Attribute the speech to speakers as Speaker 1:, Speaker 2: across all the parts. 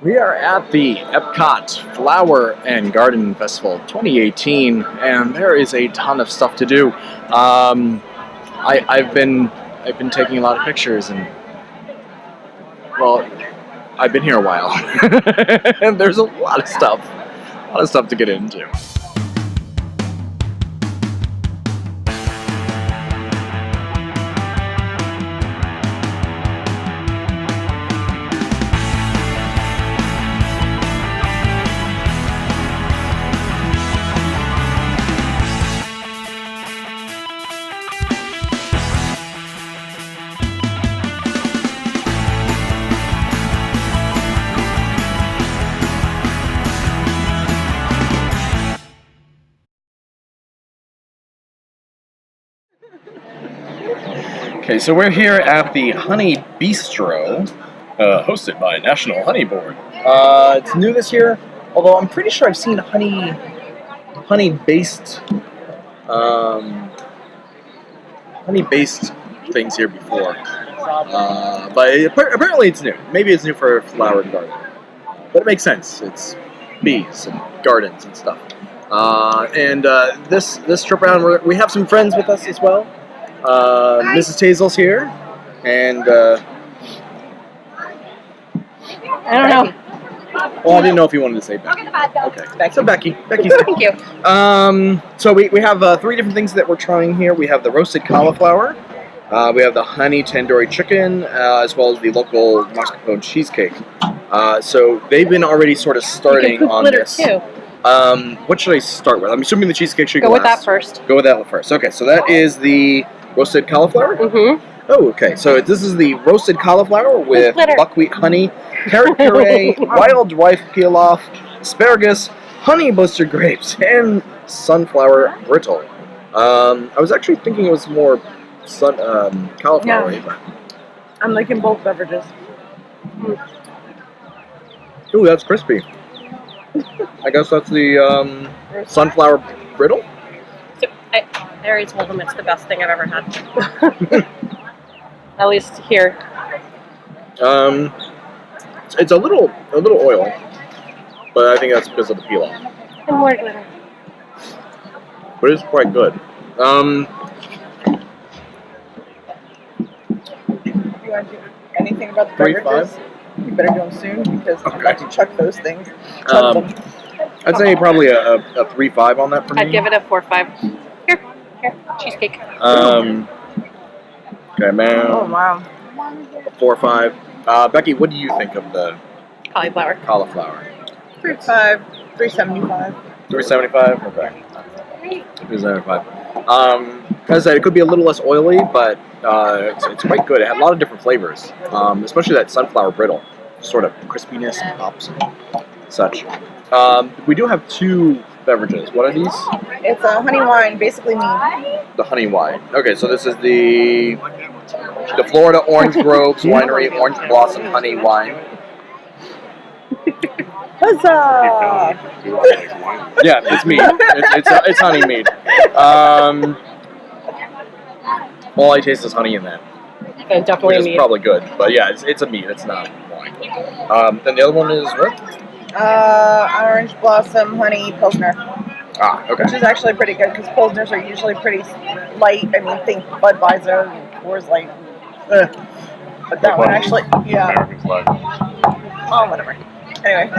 Speaker 1: We are at the EPCOT Flower and Garden Festival 2018, and there is a ton of stuff to do. I've been taking a lot of pictures, and well, I've been here a while, and there's a lot of stuff to get into. Okay, so we're here at the Honey Bee-stro, hosted by National Honey Board. It's new this year, although I'm pretty sure I've seen honey-based things here before. But apparently it's new. Maybe it's new for flower and garden, but it makes sense. It's bees and gardens and stuff. This trip around, we have some friends with us as well. Mrs. Tasel's here, and
Speaker 2: I don't know.
Speaker 1: Well, I didn't know if you wanted to say Becky. Okay, so Becky's
Speaker 2: Thank you.
Speaker 1: So we have 3 different things that we're trying here. We have the roasted cauliflower, we have the honey tandoori chicken, as well as the local mascarpone cheesecake. So they've been already sort of starting on this.
Speaker 2: Too.
Speaker 1: What should I start with? I'm assuming the cheesecake should
Speaker 2: Go
Speaker 1: go
Speaker 2: with
Speaker 1: last.
Speaker 2: that first.
Speaker 1: Go with that first. Okay, so that is the roasted cauliflower?
Speaker 2: Mm-hmm.
Speaker 1: Oh, okay. So this is the roasted cauliflower with buckwheat honey, carrot puree, wild rice pilaf, asparagus, honey blister grapes, and sunflower brittle. I was actually thinking it was more cauliflower.
Speaker 3: Yeah.
Speaker 1: But...
Speaker 3: I'm liking both beverages.
Speaker 1: Ooh, that's crispy. I guess that's the sunflower brittle?
Speaker 2: So, I already told them it's the best thing I've ever had. At least here.
Speaker 1: It's a little oil, but I think that's because of the peel off.
Speaker 2: And more glitter.
Speaker 1: But it's quite good.
Speaker 3: You want to do anything about the
Speaker 1: 3,
Speaker 3: beverages?
Speaker 1: 5?
Speaker 3: You better do them soon because I'm
Speaker 1: Okay.
Speaker 3: about to chuck those things. Chuck them.
Speaker 1: I'd say probably a 3-5 on that for me.
Speaker 2: I'd give it a 4-5. Here, cheesecake.
Speaker 1: Okay, man.
Speaker 3: Oh wow.
Speaker 1: 4-5. Becky, what do you think of the
Speaker 2: Cauliflower.
Speaker 1: cauliflower?
Speaker 3: 3.5, 3.75.
Speaker 1: 3.75. Okay. 3.75. As I said, it could be a little less oily, but it's quite good. It had a lot of different flavors, especially that sunflower brittle, sort of crispiness and pops and such. We do have 2 beverages. What are these?
Speaker 3: It's a honey wine, basically me.
Speaker 1: The honey wine. Okay, so this is the Florida Orange Groves Winery Orange Blossom Honey Wine.
Speaker 3: Huzzah!
Speaker 1: Yeah, it's mead. It's honey mead. All I taste is honey in that.
Speaker 2: And definitely
Speaker 1: Which is
Speaker 2: mead.
Speaker 1: probably good, but yeah, it's a mead. It's not wine. Then the other one is what?
Speaker 3: Orange blossom honey pilsner,
Speaker 1: Ah, okay.
Speaker 3: which is actually pretty good because pilsners are usually pretty light. I mean, think Budweiser, Coors Light. But that one actually, yeah.
Speaker 4: American flag.
Speaker 3: Oh, whatever. Anyway,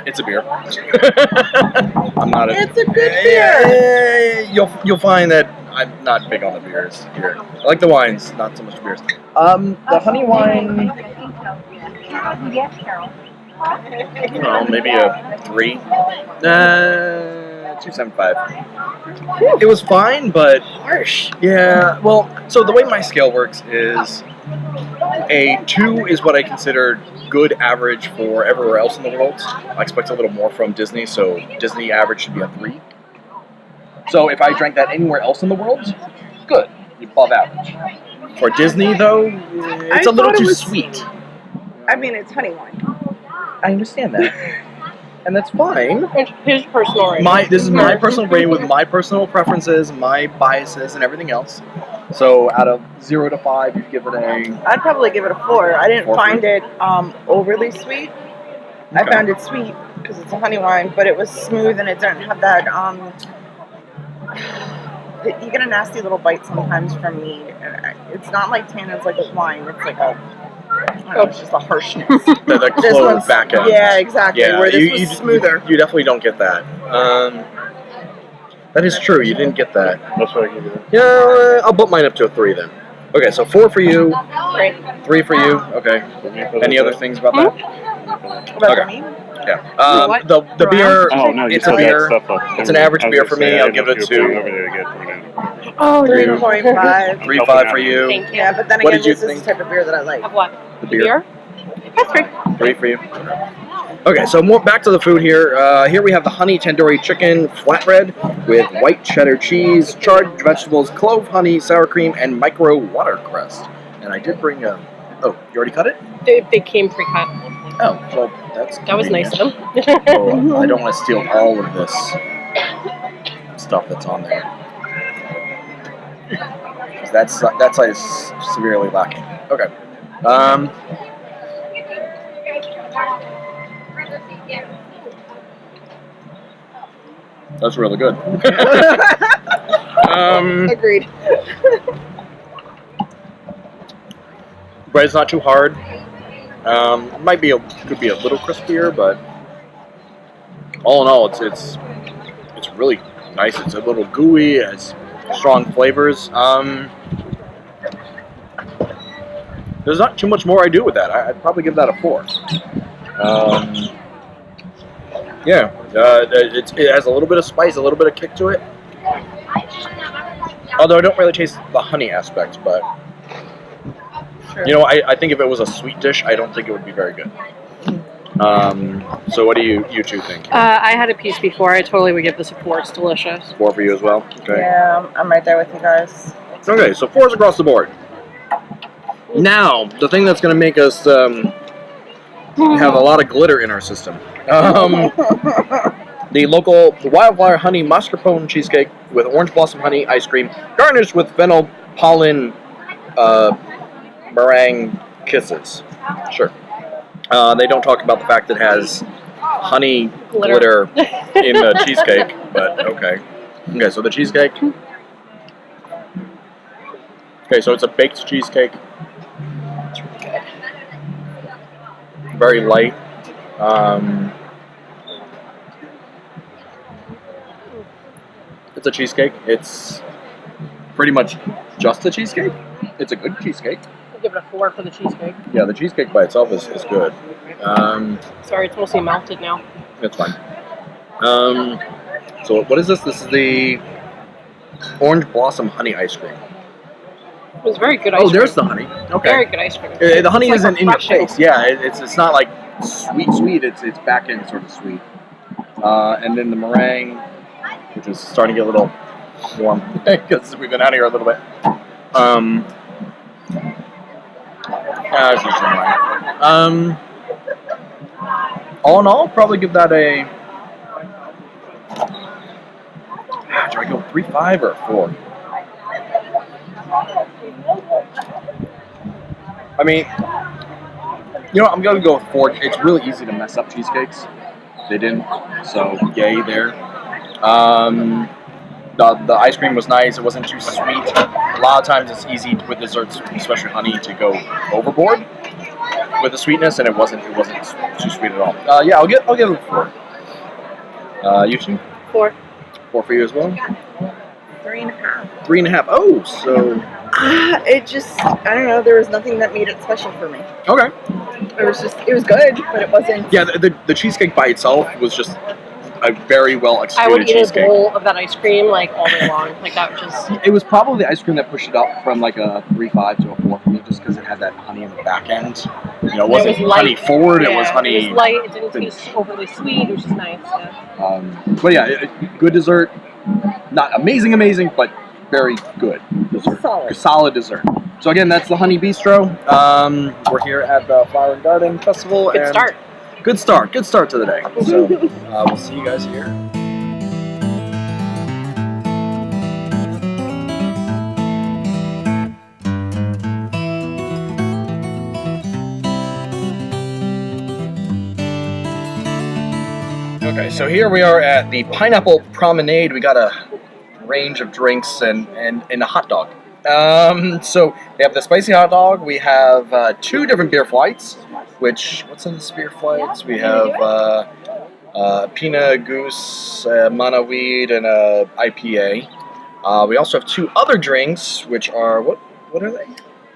Speaker 1: It's a beer. I'm not.
Speaker 3: it's a good beer.
Speaker 1: You'll find that I'm not big on the beers here. I like the wines, not so much the beers. The honey wine. I don't know, maybe a 3. 2.75. It was fine, but harsh. Yeah. Well, so the way my scale works is a 2 is what I consider good average for everywhere else in the world. I expect a little more from Disney, so Disney average should be a 3. So if I drank that anywhere else in the world, good, above average. For Disney, though, it's a little too sweet.
Speaker 3: I mean, it's honey wine.
Speaker 1: I understand that. and that's fine.
Speaker 2: It's his personal rating.
Speaker 1: This is my personal rating with my personal preferences, my biases, and everything else. So out of 0 to 5, you'd give it a...
Speaker 3: I'd probably give it a 4. I didn't
Speaker 1: 4
Speaker 3: find it overly sweet. I found it sweet because it's a honey wine, but it was smooth and it didn't have that. You get a nasty little bite sometimes from mead. It's not like tannins like with wine. It's like a. I don't know, it's just a harshness.
Speaker 1: The clove back end.
Speaker 3: Yeah, exactly.
Speaker 1: Yeah,
Speaker 3: where this was smoother.
Speaker 1: You definitely don't get that. That is true. You didn't get that.
Speaker 4: That's what I give you.
Speaker 1: Yeah, I'll bump mine up to a 3 then. Okay, so 4 for you,
Speaker 2: Great.
Speaker 1: 3 for you. Okay. Any other things about that?
Speaker 3: About
Speaker 1: Okay.
Speaker 3: me?
Speaker 1: Yeah.
Speaker 2: What?
Speaker 1: The beer.
Speaker 4: Oh no, you
Speaker 1: It's
Speaker 4: still
Speaker 1: a beer.
Speaker 4: got stuff up.
Speaker 1: It's an average beer for me. I'll give it a 2.
Speaker 4: Over there to get Promenade.
Speaker 2: Oh,
Speaker 3: 3.5.
Speaker 1: 3.5 for you.
Speaker 2: Thank you.
Speaker 3: Yeah, but then
Speaker 1: What
Speaker 3: again,
Speaker 1: did you
Speaker 3: this is
Speaker 1: think?
Speaker 3: the type of beer that I like.
Speaker 2: Of what?
Speaker 1: The beer.
Speaker 2: That's 3.
Speaker 1: 3 for you. Okay, so more back to the food here. Here we have the honey tandoori chicken flatbread with white cheddar cheese, charred vegetables, clove honey, sour cream, and micro watercress. And I did bring a. Oh, you already cut it?
Speaker 2: They came pre-cut.
Speaker 1: Oh, well, that's.
Speaker 2: That was nice of
Speaker 1: convenient.
Speaker 2: them.
Speaker 1: Oh, I don't want to steal all of this stuff that's on there. 'Cause that side is severely lacking. Okay. That's really good.
Speaker 3: Agreed.
Speaker 1: Bread's not too hard. Could be a little crispier, but all in all, it's really nice. It's a little gooey. It has strong flavors. There's not too much more I do with that. I'd probably give that a 4. It has a little bit of spice, a little bit of kick to it. Although I don't really taste the honey aspect, but
Speaker 3: Sure.
Speaker 1: you know, I think if it was a sweet dish, I don't think it would be very good. So what do you two think?
Speaker 2: I had a piece before. I totally would give this a 4. It's delicious.
Speaker 1: 4 for you as well? Okay.
Speaker 3: Yeah, I'm right there with you guys.
Speaker 1: Okay, so 4s across the board. Now, the thing that's going to make us have a lot of glitter in our system. The local wildflower honey mascarpone cheesecake with orange blossom honey ice cream, garnished with fennel pollen meringue kisses. Sure. They don't talk about the fact that it has honey glitter in the cheesecake, but okay. Okay, so the cheesecake. Okay, so it's a baked cheesecake. It's really good. Very light. It's a cheesecake. It's pretty much just a cheesecake. It's a good cheesecake.
Speaker 2: I'll give it a 4 for the cheesecake.
Speaker 1: Yeah, the cheesecake by itself is good.
Speaker 2: Sorry, it's mostly melted now.
Speaker 1: It's fine. So what is this? This is the orange blossom honey ice cream.
Speaker 2: It was very good ice cream.
Speaker 1: Oh, there's the honey. Okay.
Speaker 2: Very good ice cream.
Speaker 1: The honey
Speaker 2: It's
Speaker 1: isn't in your
Speaker 2: refreshing.
Speaker 1: face. Yeah, it's not like sweet. It's back end sort of sweet. And then the meringue, which is starting to get a little warm because we've been out here a little bit. It's just meringue. All in all, probably give that a. Do I go 3.5 or 4? I mean, you know, I'm gonna go with 4. It's really easy to mess up cheesecakes. They didn't, so yay there. The ice cream was nice. It wasn't too sweet. A lot of times it's easy with desserts, especially honey, to go overboard with the sweetness, and it wasn't too sweet at all. Yeah, I'll give it a 4. You two?
Speaker 2: 4.
Speaker 1: 4 for you as well.
Speaker 3: 3.5.
Speaker 1: 3.5. Oh, so
Speaker 3: It just, I don't know, there was nothing that made it special for me.
Speaker 1: okay.
Speaker 3: It was good, but it wasn't.
Speaker 1: Yeah, the cheesecake by itself was just a very well
Speaker 2: I
Speaker 1: executed
Speaker 2: would eat
Speaker 1: cheesecake.
Speaker 2: a bowl of that ice cream like all day long. Like that would just.
Speaker 1: It was probably the ice cream that pushed it up from like a 3.5 to a 4 for me, just because it had that honey in the back end. You know, it wasn't
Speaker 2: was light.
Speaker 1: honey forward.
Speaker 2: Yeah,
Speaker 1: it was honey.
Speaker 2: It was light. It didn't taste overly sweet. It was just nice. Yeah.
Speaker 1: But yeah, good dessert. Not amazing, but very good dessert.
Speaker 3: Solid.
Speaker 1: Dessert. So again, that's the Honey Bee-stro. We're here at the Flower and Garden Festival.
Speaker 2: Good start.
Speaker 1: Good start to the day. So we'll see you guys here. Okay, so here we are at the Pineapple Promenade. We got a range of drinks and a hot dog. So we have the spicy hot dog. We have 2 different beer flights. What's in the beer flights? We have Pinot Goose, Mana Weed, and a IPA. We also have 2 other drinks, which are what are they?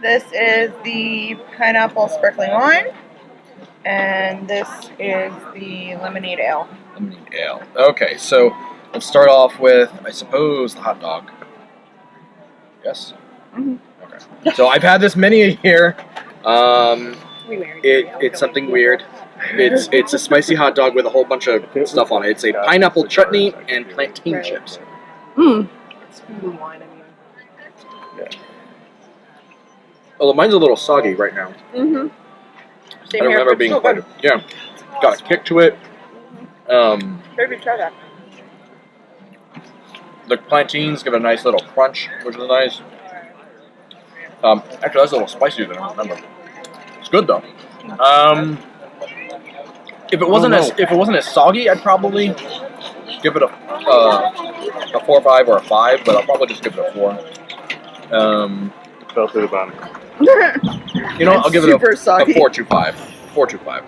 Speaker 3: This is the pineapple sparkling wine, and this is the lemonade ale.
Speaker 1: Lemonade ale. Okay, so let's start off with, I suppose, the hot dog. Yes?
Speaker 3: Mhm.
Speaker 1: Okay. So I've had this many a year.
Speaker 2: We married.
Speaker 1: It's something weird. It's a spicy hot dog with a whole bunch of stuff on it. It's a pineapple chutney and plantain chips.
Speaker 3: Mm.
Speaker 2: It's food and wine, I mean.
Speaker 1: Although mine's a little soggy right now.
Speaker 3: Mm-hmm.
Speaker 1: I don't remember being quite. Yeah, got a kick to it.
Speaker 3: Maybe try that.
Speaker 1: The plantains give it a nice little crunch, which is nice. Actually, that's a little spicier than I remember. It's good though. If it wasn't as soggy, I'd probably give it a 4 or 5 or a 5, but I'll probably just give it a 4.
Speaker 4: Fell through the bottom.
Speaker 1: You know, I'll give it a
Speaker 3: Super soggy.
Speaker 1: 4.25. 4.25.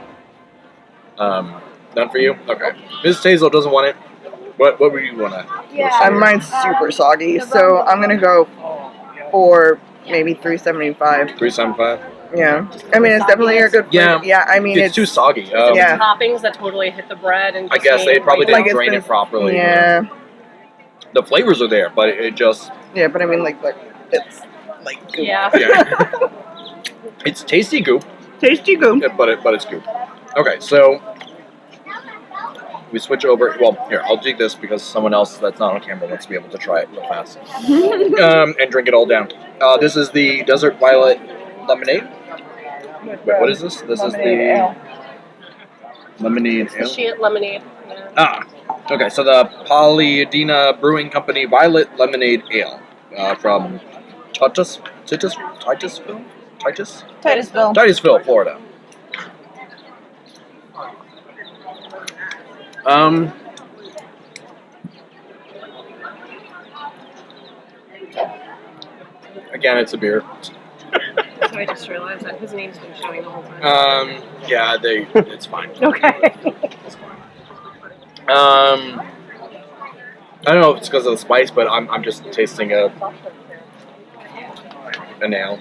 Speaker 1: Done for you? Okay. Mrs. Tasel doesn't want it. What would you want to?
Speaker 3: Mine's super soggy, so I'm gonna go for maybe 375.
Speaker 1: 3.75.
Speaker 3: Yeah, I mean it's definitely a good.
Speaker 1: Yeah.
Speaker 3: Yeah, I mean
Speaker 1: It's too soggy.
Speaker 3: Yeah.
Speaker 2: Toppings that totally hit the bread and.
Speaker 1: I
Speaker 2: just
Speaker 1: guess they
Speaker 2: made
Speaker 1: probably
Speaker 2: right
Speaker 1: didn't
Speaker 3: it's
Speaker 1: drain
Speaker 3: been-
Speaker 1: it properly.
Speaker 3: Yeah,
Speaker 1: The flavors are there, but it just
Speaker 3: yeah, but I mean like it's like goop.
Speaker 2: Yeah.
Speaker 1: yeah. It's tasty goop,
Speaker 3: Tasty goop.
Speaker 1: yeah, but it's goop. Okay, so we switch over. Well, here I'll do this because someone else that's not on camera wants to be able to try it real fast and drink it all down. This is the Desert Violet Lemonade. Wait, what is this? This is the
Speaker 3: ale.
Speaker 1: lemonade
Speaker 2: It's the
Speaker 1: ale.
Speaker 2: shit lemonade. Yeah.
Speaker 1: Ah, okay. So the Paladina Brewing Company Violet Lemonade Ale from Titusville, Florida. Again, it's a beer.
Speaker 2: So I just realized that his name's been showing the whole time.
Speaker 1: Yeah, it's fine.
Speaker 2: Okay.
Speaker 1: It's fine. I don't know if it's because of the spice, but I'm just tasting a ale.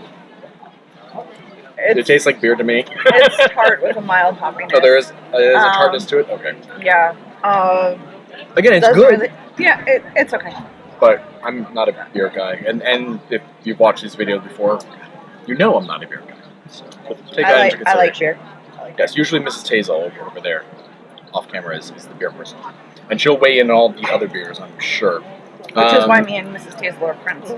Speaker 1: It tastes like beer to me.
Speaker 3: It's tart with a mild hoppiness.
Speaker 1: Oh, there is a tartness to it. Okay.
Speaker 3: Yeah.
Speaker 1: Again, it's
Speaker 3: does
Speaker 1: good,
Speaker 3: really- yeah, it's okay.
Speaker 1: but I'm not a beer guy. And if you've watched these videos before, you know I'm not a beer guy. So take that into
Speaker 3: I like
Speaker 1: consideration.
Speaker 3: beer.
Speaker 1: Yes, usually Mrs. Tasel over there, off camera, is the beer person, and she'll weigh in on all the other beers, I'm sure.
Speaker 3: Which is why me and Mrs. Tasel are friends.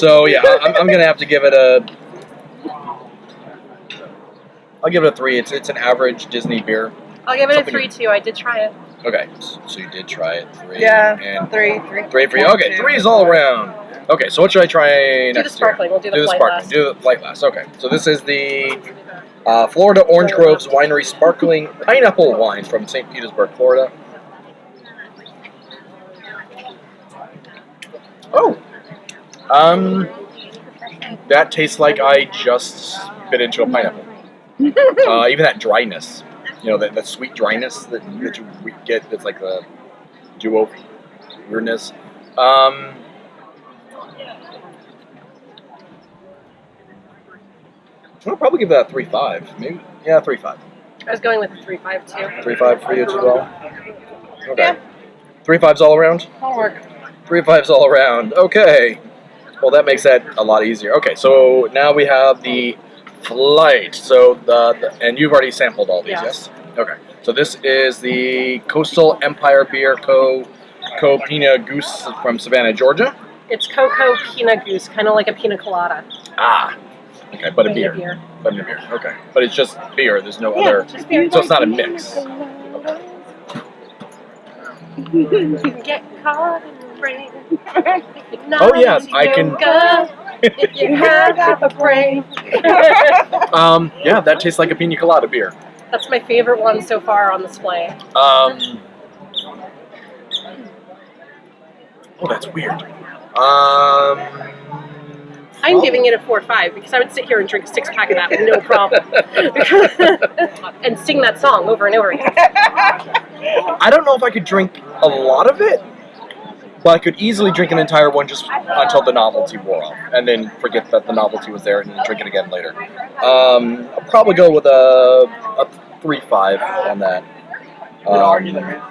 Speaker 1: So yeah, I'm gonna have to give it I'll give it a 3. It's an average Disney beer.
Speaker 2: I'll give it a
Speaker 1: Something-
Speaker 2: 3 too. I did try it.
Speaker 1: Okay, so you did try it. 3.
Speaker 3: Yeah,
Speaker 1: And
Speaker 3: 3
Speaker 1: 3 for you. Okay, 3's all around. Okay, so what should I try
Speaker 2: Do
Speaker 1: next?
Speaker 2: the sparkling. We'll do the flight
Speaker 1: sparkling.
Speaker 2: last.
Speaker 1: Do the light last. Okay, so this is the Florida Orange Groves Winery Sparkling Pineapple Wine from St. Petersburg, Florida. Oh, that tastes like I just bit into a pineapple. Even that dryness, that sweet dryness that you get, that's like the duo weirdness. I'll probably give that a 3.5. Maybe, yeah, 3.5.
Speaker 2: I was going with a 3.5 too.
Speaker 1: 3.5 for you as well. Okay. 3.5's all around.
Speaker 3: That'll work.
Speaker 1: 3.5's all around. Okay. Well, that makes that a lot easier. Okay, so now we have the flight. So and you've already sampled all these, yes? Okay. So this is the Coastal Empire Beer Co. Pinot Goose from Savannah, Georgia.
Speaker 2: It's cocoa peanut goose, kind of like a pina colada.
Speaker 1: Ah. Okay, but a
Speaker 2: Maybe
Speaker 1: beer. But a beer. Okay. But it's just beer. There's no
Speaker 2: Yeah,
Speaker 1: other.
Speaker 2: just beer.
Speaker 1: So it's not a mix.
Speaker 2: Get caught in the rain.
Speaker 1: Oh, yes, I can-
Speaker 2: If you have a brain.
Speaker 1: Yeah, that tastes like a pina colada beer.
Speaker 2: That's my favorite one so far on display.
Speaker 1: Oh, that's weird.
Speaker 2: I'm giving it a 4.5 because I would sit here and drink a 6-pack of that with no problem. And sing that song over and over again.
Speaker 1: I don't know if I could drink a lot of it, but I could easily drink an entire one just until the novelty wore off, and then forget that the novelty was there and then drink it again later. I'll probably go with a 3.5 on that.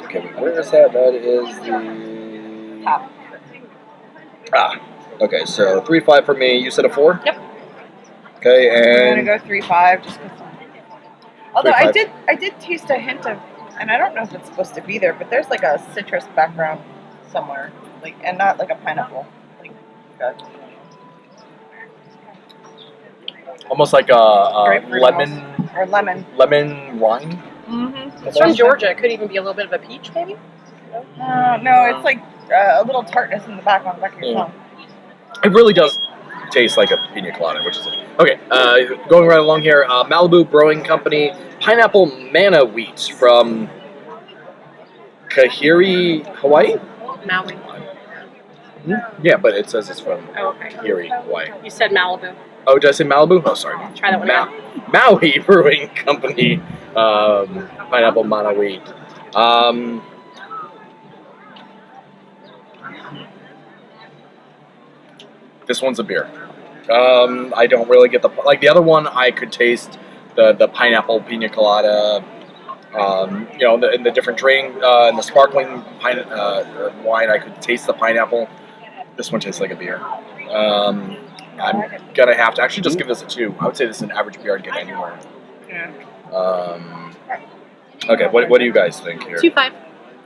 Speaker 1: Okay, wait, where is that? That is the... okay, so 3.5 for me. You said a 4?
Speaker 2: Yep.
Speaker 1: Okay,
Speaker 3: I'm
Speaker 1: and...
Speaker 3: gonna go 3.5 just because. Although
Speaker 1: 3.5.
Speaker 3: I did taste a hint of, and I don't know if it's supposed to be there, but there's like a citrus background somewhere, like, and not like a pineapple. Like,
Speaker 1: almost like a
Speaker 3: grapefruit
Speaker 1: lemon...
Speaker 3: or lemon.
Speaker 1: Lemon wine?
Speaker 3: Mm-hmm.
Speaker 2: It's from Georgia. It could even be a little bit of a peach, maybe?
Speaker 3: No, it's like a little tartness in the back on the back of your tongue.
Speaker 1: It really does taste like a pina colada, which is it. Okay, going right along here, Malibu Brewing Company, pineapple manna wheat from Kahiri, Hawaii?
Speaker 2: Maui.
Speaker 1: Yeah, but it says it's from
Speaker 2: Oh, okay.
Speaker 1: Kahiri, Hawaii.
Speaker 2: You said Malibu.
Speaker 1: Oh, did I say Malibu? Oh, sorry.
Speaker 2: Try that one again.
Speaker 1: Maui Brewing Company, pineapple manna wheat. This one's a beer. I don't really get the other one. I could taste the pineapple pina colada. In the different drink, in the sparkling wine, I could taste the pineapple. This one tastes like a beer. I'm gonna have to actually just give this a 2. I would say this is an average beer I'd get anywhere.
Speaker 3: Yeah.
Speaker 1: Okay, what do you guys think here?
Speaker 2: 2.5.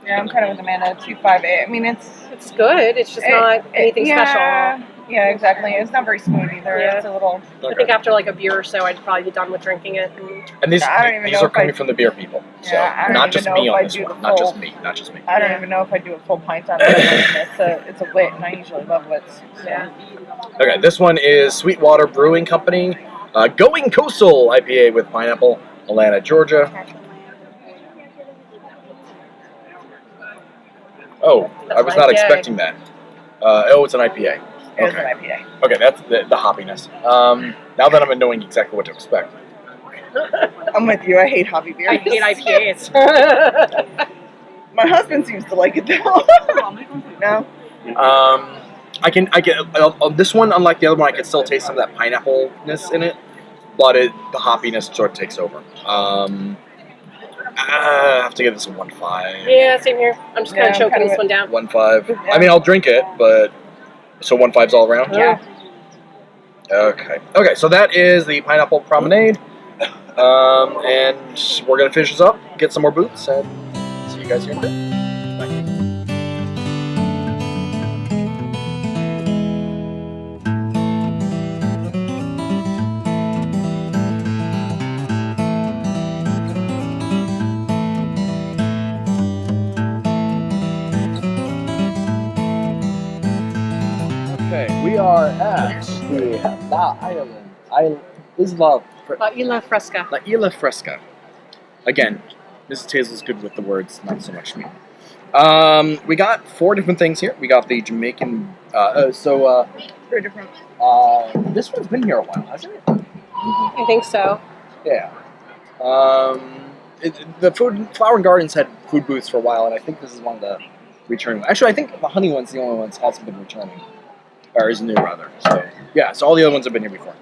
Speaker 3: Yeah, I'm kind of with Amanda. 2.5. I mean,
Speaker 2: It's good. It's just not anything special.
Speaker 3: Yeah, exactly. It's not very smooth either.
Speaker 2: Yeah.
Speaker 3: It's a little.
Speaker 2: I think after like a beer or so, I'd probably be done with drinking it.
Speaker 1: And these
Speaker 3: I don't even know
Speaker 1: are
Speaker 3: if
Speaker 1: coming from the beer people, so
Speaker 3: Yeah, I don't
Speaker 1: not
Speaker 3: even
Speaker 1: just
Speaker 3: know
Speaker 1: me
Speaker 3: if
Speaker 1: on
Speaker 3: I
Speaker 1: this
Speaker 3: do
Speaker 1: one.
Speaker 3: the
Speaker 1: Not just
Speaker 3: full-
Speaker 1: me. Not just me.
Speaker 3: I don't even know if I do a full pint on it. It's a wit, and I usually love wits. So.
Speaker 2: Yeah.
Speaker 1: Okay, this one is Sweetwater Brewing Company, Going Coastal IPA with pineapple, Atlanta, Georgia. Oh, I was not
Speaker 2: IPA.
Speaker 1: expecting that. It's an IPA.
Speaker 3: It's
Speaker 1: Okay.
Speaker 3: an IPA.
Speaker 1: Okay, that's the hoppiness. Now that I'm knowing exactly what to expect.
Speaker 3: I'm with you. I hate hobby beers.
Speaker 2: I hate IPAs.
Speaker 3: My husband seems to like it though. No.
Speaker 1: I can on this one, unlike the other one, I can still taste some of that pineapple-ness in it, but the hoppiness sort of takes over. I have to give this a 1.5.
Speaker 2: Yeah, same here. I'm just kind of choking this one down.
Speaker 1: 1.5.
Speaker 3: Yeah.
Speaker 1: I mean, I'll drink it, but so 1.5's all around.
Speaker 3: Yeah.
Speaker 1: Okay. So that is the Pineapple Promenade, and we're gonna finish this up, get some more boots, and see you guys here in a bit. Okay, we are at
Speaker 2: Isla Fresca.
Speaker 1: Isla Fresca. Again, Mrs. Tasel's good with the words, not so much me. We got 4 different things here. We got the Jamaican.
Speaker 3: Very different.
Speaker 1: This one's been here a while, hasn't it?
Speaker 2: I think so.
Speaker 1: Yeah. The Flower and Gardens had food booths for a while, and I think this is one of the returning. Actually, I think the Honey one's the only one that hasn't been returning, or is new rather. So yeah, so all the other ones have been here before.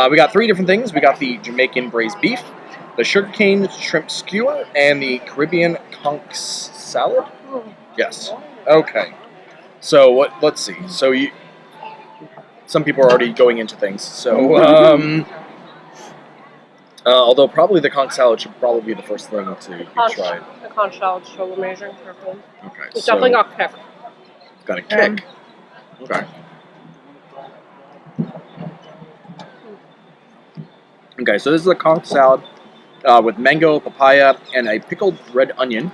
Speaker 1: We got 3 different things. We got the Jamaican braised beef, the sugarcane shrimp skewer, and the Caribbean conch salad. Yes. Okay. So let's see. So some people are already going into things. So although probably the conch salad should probably be the first thing to be tried.
Speaker 2: The conch salad is so amazing.
Speaker 1: Okay.
Speaker 2: It's definitely got kick.
Speaker 1: It's got a kick. Okay. Okay, so this is a conch salad with mango, papaya, and a pickled red onion,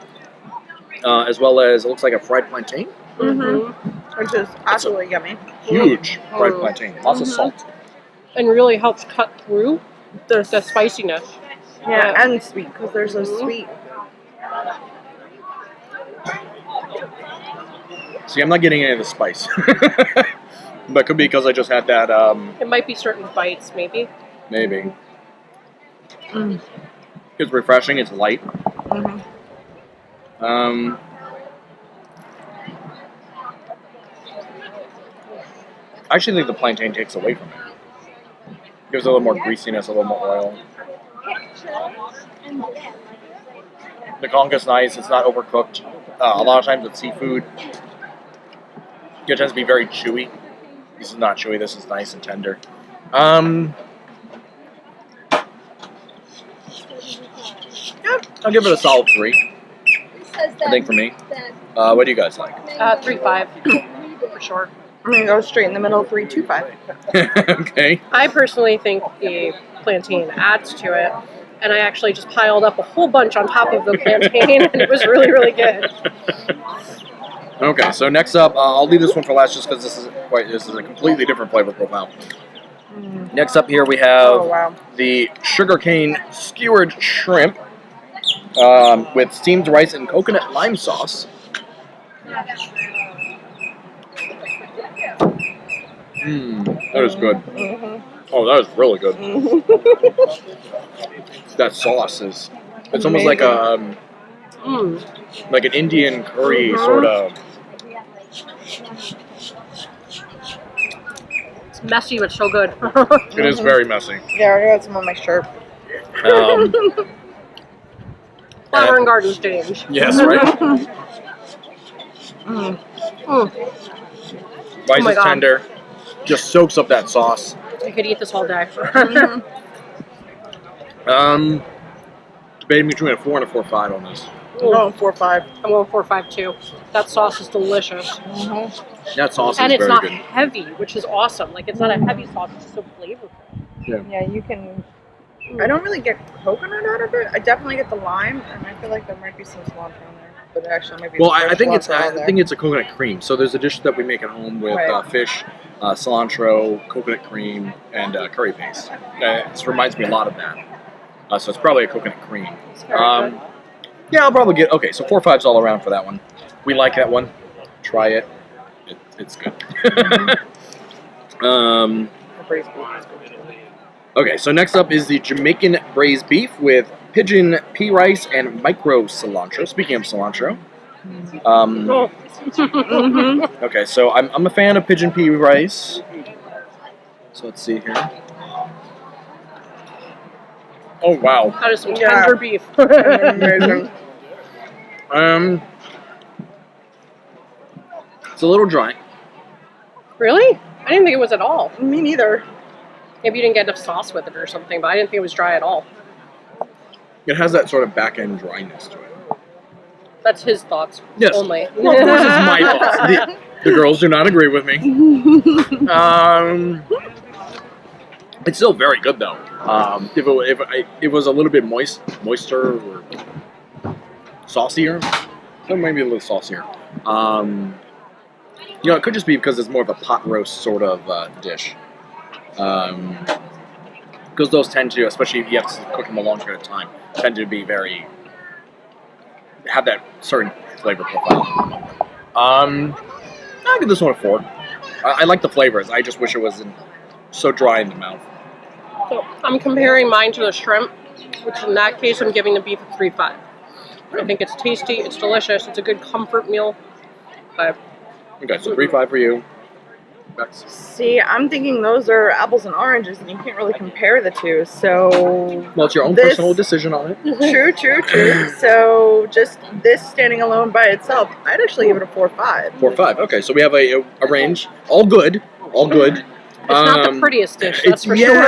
Speaker 1: as well as it looks like a fried plantain.
Speaker 2: Mm-hmm.
Speaker 3: Which is absolutely yummy.
Speaker 1: Huge fried plantain, lots of salt.
Speaker 2: And really helps cut through the spiciness.
Speaker 3: Yeah, and sweet, because there's a sweet.
Speaker 1: See, I'm not getting any of the spice. But could be because I just had that,
Speaker 2: It might be certain bites, maybe.
Speaker 1: maybe. It's refreshing, it's light. I actually think the plantain takes away from it. Gives it a little more greasiness, a little more oil. The concha's nice, it's not overcooked. A lot of times with seafood, it tends to be very chewy. This is not chewy, this is nice and tender. I'll give it a solid 3. I think for me. What do you guys like?
Speaker 2: 3.5 for sure.
Speaker 3: I'm gonna go straight in the middle, 3.25.
Speaker 1: Okay.
Speaker 2: I personally think the plantain adds to it, and I actually just piled up a whole bunch on top of the plantain, and it was really, really good.
Speaker 1: Okay, so next up, I'll leave this one for last just because this is a completely different flavor profile. Next up here we have the sugarcane skewered shrimp with steamed rice and coconut lime sauce. That is good. Oh, that is really good. That sauce is, it's almost like a, like an Indian curry sort of.
Speaker 2: It's messy, but so good.
Speaker 1: It is very messy.
Speaker 3: Yeah, I got some on my shirt.
Speaker 2: Flower and garden stage.
Speaker 1: Yes, right? Rice is tender. Just soaks up that sauce.
Speaker 2: I could eat this all day.
Speaker 1: Debating between a 4 and a 4.5 on this.
Speaker 3: I'm going 4.5.
Speaker 2: I'm going 4.5 too. That sauce is delicious.
Speaker 1: That sauce
Speaker 2: And
Speaker 1: is
Speaker 2: it's
Speaker 1: very
Speaker 2: not
Speaker 1: good.
Speaker 2: heavy, which is awesome. Like, it's not a heavy sauce, it's just so flavorful.
Speaker 3: Yeah, you can. I don't really get coconut out of it. I definitely get the lime, and I feel like there might be some cilantro in there. But actually, maybe.
Speaker 1: Well, I think it's a coconut cream. So there's a dish that we make at home with fish, cilantro, coconut cream, and curry paste. This reminds me a lot of that. So it's probably a coconut cream. Yeah, I'll probably get. Okay, so 4.5's all around for that one. We like that one. Try it. It's good. Okay, so next up is the Jamaican braised beef with pigeon pea rice and micro cilantro. Speaking of cilantro. Okay, so I'm a fan of pigeon pea rice. So let's see here. Oh wow.
Speaker 2: That is some tender beef.
Speaker 3: Amazing.
Speaker 1: It's a little dry.
Speaker 2: Really? I didn't think it was at all.
Speaker 3: Me neither.
Speaker 2: Maybe you didn't get enough sauce with it or something, but I didn't think it was dry at all.
Speaker 1: It has that sort of back end dryness to it.
Speaker 2: That's his thoughts only.
Speaker 1: Well, of course, it's my thoughts. The girls do not agree with me. It's still very good though. If it was a little bit moister or saucier, so maybe a little saucier. You know, it could just be because it's more of a pot roast sort of dish. Because those tend to, especially if you have to cook them a long period of time, tend to be have that certain flavor profile. I'll give this one a 4. I like the flavors. I just wish it wasn't so dry in the mouth.
Speaker 2: So I'm comparing mine to the shrimp, which in that case I'm giving the beef a 3.5. I think it's tasty, it's delicious, it's a good comfort meal.
Speaker 1: Okay, so 3.5 for you. Bex.
Speaker 3: See, I'm thinking those are apples and oranges, and you can't really compare the two. So.
Speaker 1: Well, it's your own personal decision on it.
Speaker 3: True. So just this standing alone by itself, I'd actually give it a 4.5.
Speaker 1: 4.5. Okay, so we have a range. All good.
Speaker 2: It's not the prettiest dish, that's for sure.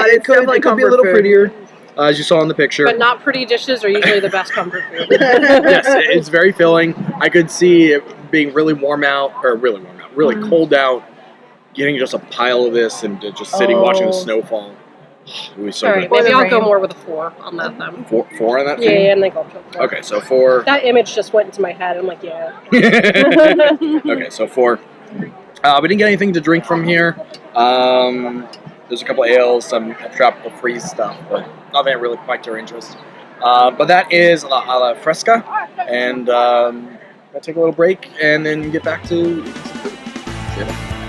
Speaker 3: It could be a little
Speaker 1: prettier, as you saw in the picture.
Speaker 2: But not pretty dishes are usually the best comfort food.
Speaker 1: Yes, it's very filling. I could see it being really cold out, getting just a pile of this and just sitting watching the snowfall. It was so good.
Speaker 2: Maybe I'll go more with a 4 on that then.
Speaker 1: 4 on that?
Speaker 2: Yeah, and then go up to a 4.
Speaker 1: Okay, so 4.
Speaker 2: That image just went into my head. I'm like, yeah.
Speaker 1: Okay, so 4. We didn't get anything to drink from here. There's a couple ales, some tropical freeze stuff, but nothing that really piqued our interest. But that is Isla Fresca, and I'll take a little break and then get back to. See you.